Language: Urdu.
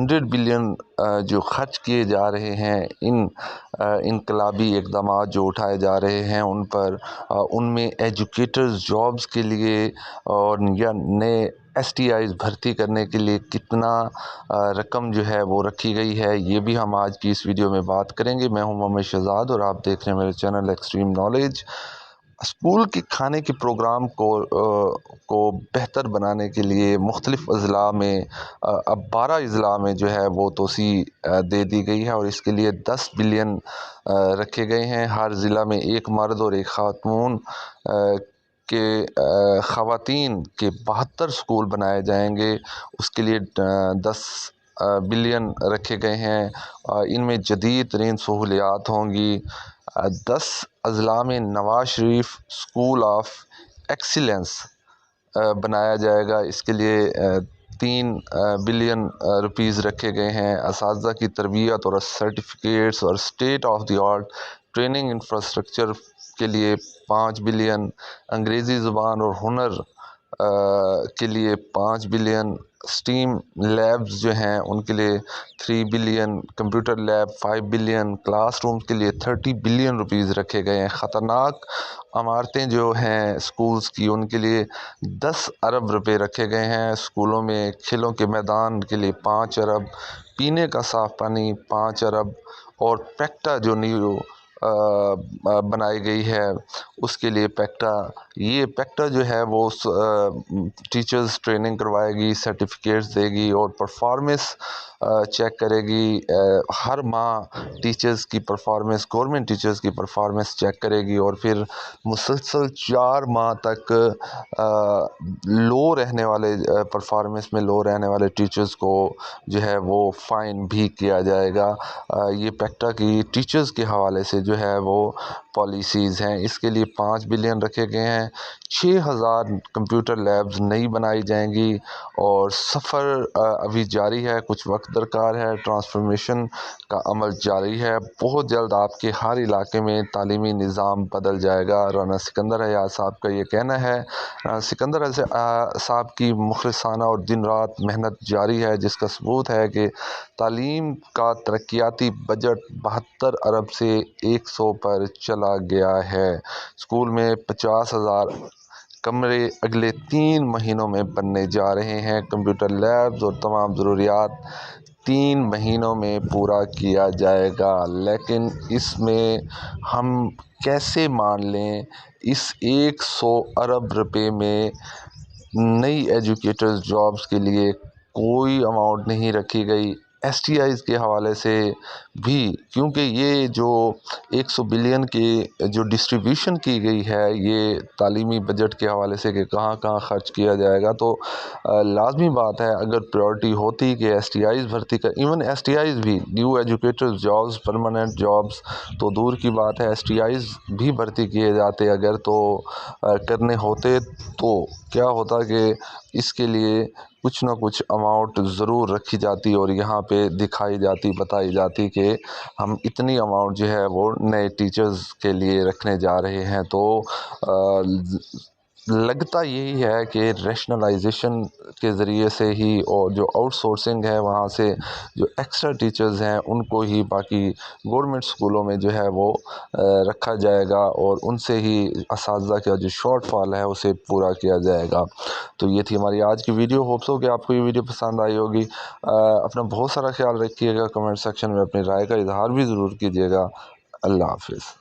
100 بلین جو خرچ کیے جا رہے ہیں ان انقلابی اقدامات جو اٹھائے جا رہے ہیں ان پر، ان میں ایجوکیٹرز جابز کے لیے اور یا نئے STIs بھرتی کرنے کے لیے کتنا رقم جو ہے وہ رکھی گئی ہے، یہ بھی ہم آج کی اس ویڈیو میں بات کریں گے۔ میں ہوں محمد شہزاد اور آپ دیکھ رہے ہیں میرے چینل ایکسٹریم نالج۔ اسکول کے کھانے کے پروگرام کو بہتر بنانے کے لیے مختلف اضلاع میں اب 12 اضلاع میں جو ہے وہ توسیع دے دی گئی ہے اور اس کے لیے 10 بلین رکھے گئے ہیں۔ ہر ضلع میں ایک مرد اور ایک خاتون کے خواتین کے 72 اسکول بنائے جائیں گے، اس کے لیے 10 بلین رکھے گئے ہیں۔ ان میں جدید ترین سہولیات ہوں گی۔ 10 اضلاع میں Nawaz Sharif school of excellence بنایا جائے گا، اس کے لیے 3 بلین روپیز رکھے گئے ہیں۔ اساتذہ کی تربیت اور سرٹیفکیٹس اور state of the art training infrastructure کے لیے 5 بلین، انگریزی زبان اور ہنر کے لیے 5 بلین، اسٹیم لیبز جو ہیں ان کے لیے 3 billion, computer lab 5 billion, class room کے لیے 30 بلین روپیز رکھے گئے ہیں۔ خطرناک عمارتیں جو ہیں اسکولز کی ان کے لیے 10 ارب روپے رکھے گئے ہیں۔ اسکولوں میں کھیلوں کے میدان کے لیے 5 ارب، پینے کا صاف پانی 5 ارب اور پیکٹا جو نیو بنائی گئی ہے اس کے لیے پیکٹا جو ہے وہ ٹیچرز ٹریننگ کروائے گی، سرٹیفکیٹس دے گی اور پرفارمنس چیک کرے گی۔ ہر ماہ ٹیچرز کی پرفارمنس، گورنمنٹ ٹیچرز کی پرفارمنس چیک کرے گی اور پھر مسلسل 4 ماہ تک پرفارمنس میں لو رہنے والے ٹیچرز کو جو ہے وہ فائن بھی کیا جائے گا۔ یہ پیکٹا کی ٹیچرز کے حوالے سے جو ہے وہ پالیسیز ہیں۔ اس کے لیے 5 بلین رکھے گئے ہیں۔ 6000 کمپیوٹر لیبز نئی بنائی جائیں گی اور سفر ابھی جاری ہے، کچھ وقت درکار ہے، ٹرانسفارمیشن کا عمل جاری ہے۔ بہت جلد آپ کے ہر علاقے میں تعلیمی نظام بدل جائے گا۔ رانا سکندر حیات صاحب کا یہ کہنا ہے۔ سکندر صاحب کی مخلصانہ اور دن رات محنت جاری ہے، جس کا ثبوت ہے کہ تعلیم کا ترقیاتی بجٹ 72 ارب سے 100 پر چلا گیا ہے۔ اسکول میں 50,000 کمرے اگلے 3 مہینوں میں بننے جا رہے ہیں۔ کمپیوٹر لیبز اور تمام ضروریات 3 مہینوں میں پورا کیا جائے گا۔ لیکن اس میں ہم کیسے مان لیں؟ اس 100 ارب روپے میں نئی ایجوکیٹرز جابز کے لیے کوئی اماؤنٹ نہیں رکھی گئی۔ STIs کے حوالے سے بھی، کیونکہ یہ جو 100 بلین کی جو ڈسٹریبیوشن کی گئی ہے یہ تعلیمی بجٹ کے حوالے سے کہ کہاں کہاں خرچ کیا جائے گا، تو لازمی بات ہے اگر پریورٹی ہوتی کہ STIs بھرتی ایون STIs بھی، new educators jobs, permanent jobs تو دور کی بات ہے، STIs بھی بھرتی کیے جاتے اگر تو کرنے ہوتے تو کیا ہوتا کہ اس کے لیے کچھ نہ کچھ اماؤنٹ ضرور رکھی جاتی اور یہاں پہ دکھائی جاتی، بتائی جاتی کہ ہم اتنی اماؤنٹ جو ہے وہ نئے ٹیچرز کے لیے رکھنے جا رہے ہیں۔ تو لگتا یہی ہے کہ ریشنلائزیشن کے ذریعے سے ہی اور جو آؤٹ سورسنگ ہے وہاں سے جو ایکسٹرا ٹیچرز ہیں ان کو ہی باقی گورنمنٹ اسکولوں میں جو ہے وہ رکھا جائے گا اور ان سے ہی اساتذہ کا جو شارٹ فال ہے اسے پورا کیا جائے گا۔ تو یہ تھی ہماری آج کی ویڈیو۔ ہوپس ہو کہ آپ کو یہ ویڈیو پسند آئی ہوگی۔ اپنا بہت سارا خیال رکھیے گا، کمنٹ سیکشن میں اپنی رائے کا اظہار بھی ضرور کیجیے گا۔ اللہ حافظ۔